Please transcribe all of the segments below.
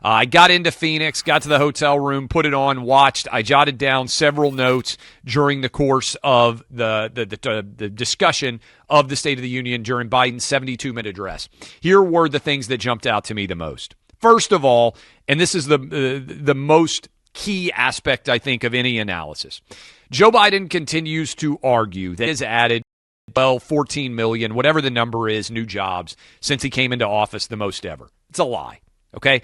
I got into Phoenix, got to the hotel room, put it on, watched. I jotted down several notes during the course of the discussion of the State of the Union during Biden's 72-minute address. Here were the things that jumped out to me the most. First of all, and this is the most key aspect, I think, of any analysis, Joe Biden continues to argue that he has added 14 million, whatever the number is, new jobs since he came into office, the most ever. It's a lie, okay?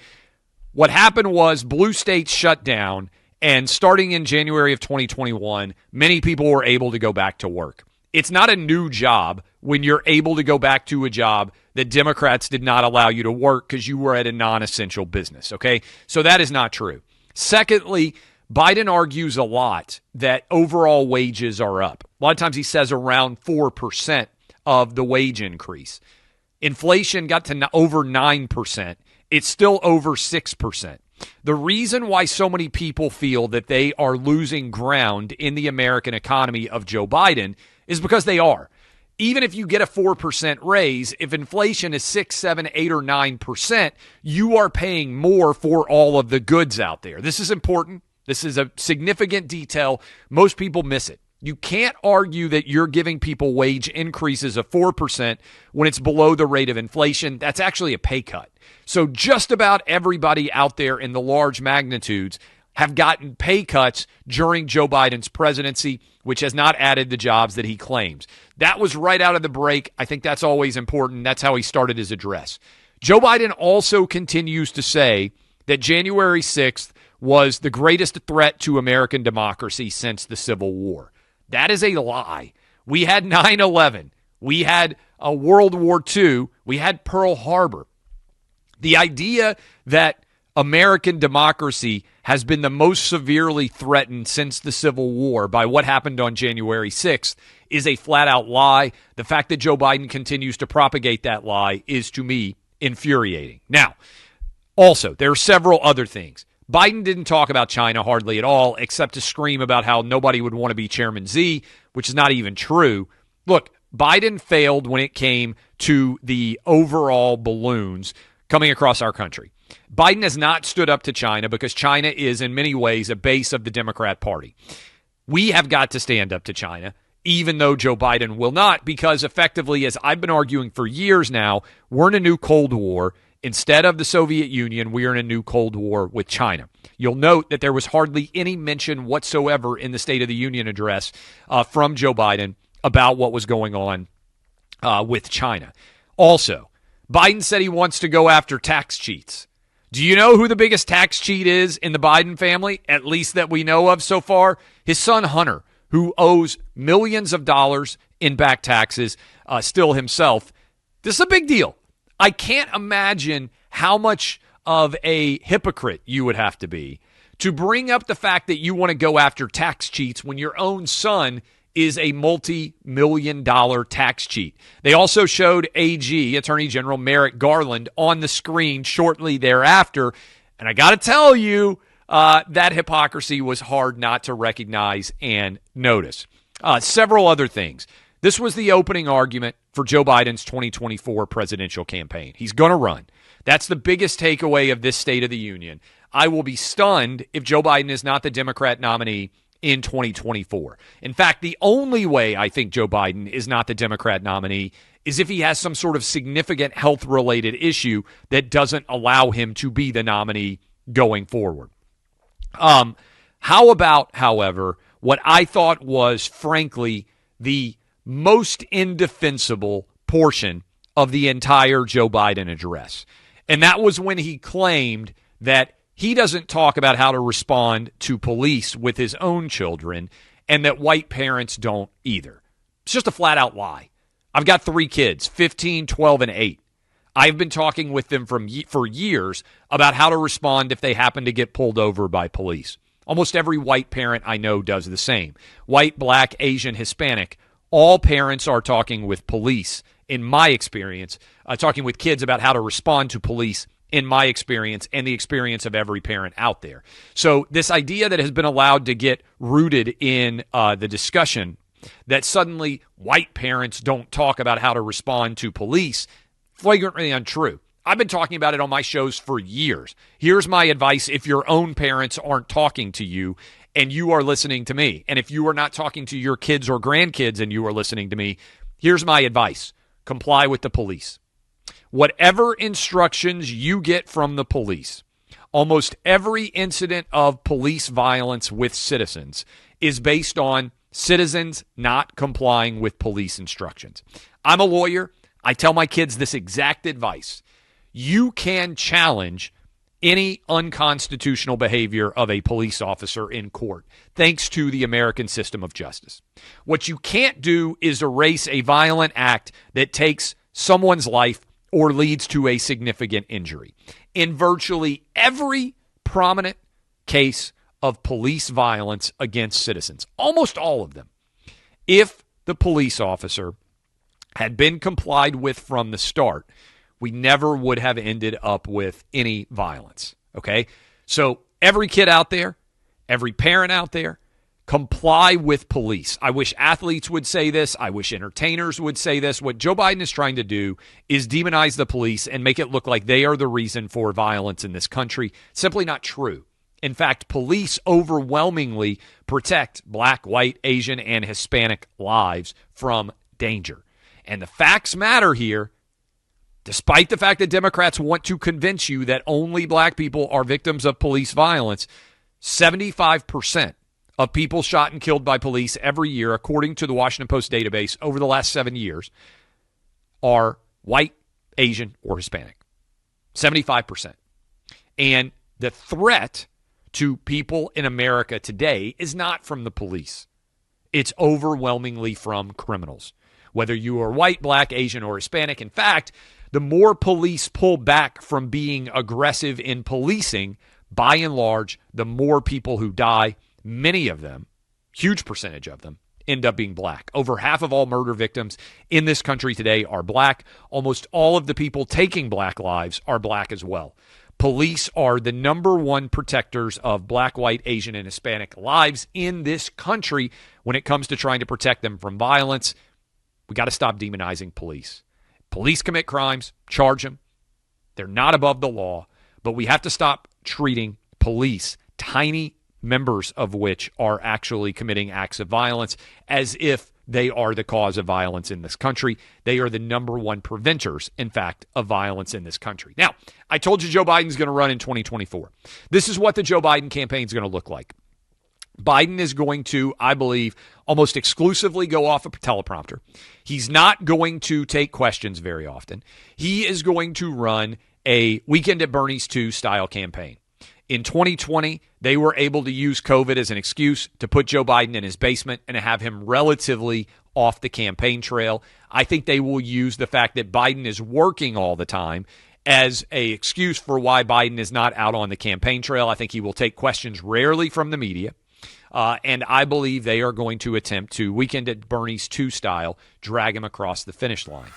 What happened was blue states shut down, and starting in January of 2021, many people were able to go back to work. It's not a new job when you're able to go back to a job that Democrats did not allow you to work because you were at a non-essential business, okay? So that is not true. Secondly, Biden argues a lot that overall wages are up. A lot of times he says around 4% of the wage increase. Inflation got to over 9%. It's still over 6%. The reason why so many people feel that they are losing ground in the American economy of Joe Biden is because they are. Even if you get a 4% raise, if inflation is 6, 7, 8, or 9%, you are paying more for all of the goods out there. This is important. This is a significant detail. Most people miss it. You can't argue that you're giving people wage increases of 4% when it's below the rate of inflation. That's actually a pay cut. So just about everybody out there in the large magnitudes have gotten pay cuts during Joe Biden's presidency, which has not added the jobs that he claims. That was right out of the break. I think that's always important. That's how he started his address. Joe Biden also continues to say that January 6th was the greatest threat to American democracy since the Civil War. That is a lie. We had 9/11. We had a World War II. We had Pearl Harbor. The idea that American democracy has been the most severely threatened since the Civil War by what happened on January 6th is a flat-out lie. The fact that Joe Biden continues to propagate that lie is, to me, infuriating. Now, also, there are several other things. Biden didn't talk about China hardly at all, except to scream about how nobody would want to be Chairman Xi, which is not even true. Look, Biden failed when it came to the overall balloons coming across our country. Biden has not stood up to China because China is in many ways a base of the Democrat Party. We have got to stand up to China, even though Joe Biden will not, because effectively, as I've been arguing for years now, we're in a new Cold War. Instead of the Soviet Union, we are in a new Cold War with China. You'll note that there was hardly any mention whatsoever in the State of the Union address from Joe Biden about what was going on with China. Also, Biden said he wants to go after tax cheats. Do you know who the biggest tax cheat is in the Biden family, at least that we know of so far? His son Hunter, who owes millions of dollars in back taxes still himself. This is a big deal. I can't imagine how much of a hypocrite you would have to be to bring up the fact that you want to go after tax cheats when your own son is a multi-million-dollar tax cheat. They also showed AG, Attorney General Merrick Garland, on the screen shortly thereafter. And I got to tell you, that hypocrisy was hard not to recognize and notice. Several other things. This was the opening argument for Joe Biden's 2024 presidential campaign. He's going to run. That's the biggest takeaway of this State of the Union. I will be stunned if Joe Biden is not the Democrat nominee in 2024. In fact, the only way I think Joe Biden is not the Democrat nominee is if he has some sort of significant health-related issue that doesn't allow him to be the nominee going forward. How about, however, what I thought was, frankly, the most indefensible portion of the entire Joe Biden address. And that was when he claimed that he doesn't talk about how to respond to police with his own children and that white parents don't either. It's just a flat-out lie. I've got 3 kids, 15, 12, and 8. I've been talking with them for years about how to respond if they happen to get pulled over by police. Almost every white parent I know does the same. White, black, Asian, Hispanic. All parents are talking with police, in my experience, talking with kids about how to respond to police, in my experience, and the experience of every parent out there. So this idea that has been allowed to get rooted in the discussion that suddenly white parents don't talk about how to respond to police, flagrantly untrue. I've been talking about it on my shows for years. Here's my advice if your own parents aren't talking to you and you are listening to me. And if you are not talking to your kids or grandkids and you are listening to me, here's my advice. Comply with the police. Whatever instructions you get from the police, almost every incident of police violence with citizens is based on citizens not complying with police instructions. I'm a lawyer. I tell my kids this exact advice. You can challenge any unconstitutional behavior of a police officer in court, thanks to the American system of justice. What you can't do is erase a violent act that takes someone's life or leads to a significant injury. In virtually every prominent case of police violence against citizens, almost all of them, if the police officer had been complied with from the start, we never would have ended up with any violence, okay? So every kid out there, every parent out there, comply with police. I wish athletes would say this. I wish entertainers would say this. What Joe Biden is trying to do is demonize the police and make it look like they are the reason for violence in this country. Simply not true. In fact, police overwhelmingly protect Black, white, Asian, and Hispanic lives from danger. And the facts matter here. Despite the fact that Democrats want to convince you that only black people are victims of police violence, 75% of people shot and killed by police every year, according to the Washington Post database over the last 7 years, are white, Asian, or Hispanic. 75%. And the threat to people in America today is not from the police. It's overwhelmingly from criminals. Whether you are white, black, Asian, or Hispanic. In fact, the more police pull back from being aggressive in policing, by and large, the more people who die, many of them, huge percentage of them, end up being black. Over half of all murder victims in this country today are black. Almost all of the people taking black lives are black as well. Police are the number one protectors of black, white, Asian, and Hispanic lives in this country when it comes to trying to protect them from violence. We got to stop demonizing police. Police commit crimes, charge them. They're not above the law, but we have to stop treating police, tiny members of which are actually committing acts of violence, as if they are the cause of violence in this country. They are the number one preventers, in fact, of violence in this country. Now, I told you Joe Biden's going to run in 2024. This is what the Joe Biden campaign is going to look like. Biden is going to, I believe, almost exclusively go off a teleprompter. He's not going to take questions very often. He is going to run a Weekend at Bernie's 2 style campaign. In 2020, they were able to use COVID as an excuse to put Joe Biden in his basement and to have him relatively off the campaign trail. I think they will use the fact that Biden is working all the time as an excuse for why Biden is not out on the campaign trail. I think he will take questions rarely from the media. And I believe they are going to attempt to, Weekend at Bernie's 2 style, drag him across the finish line.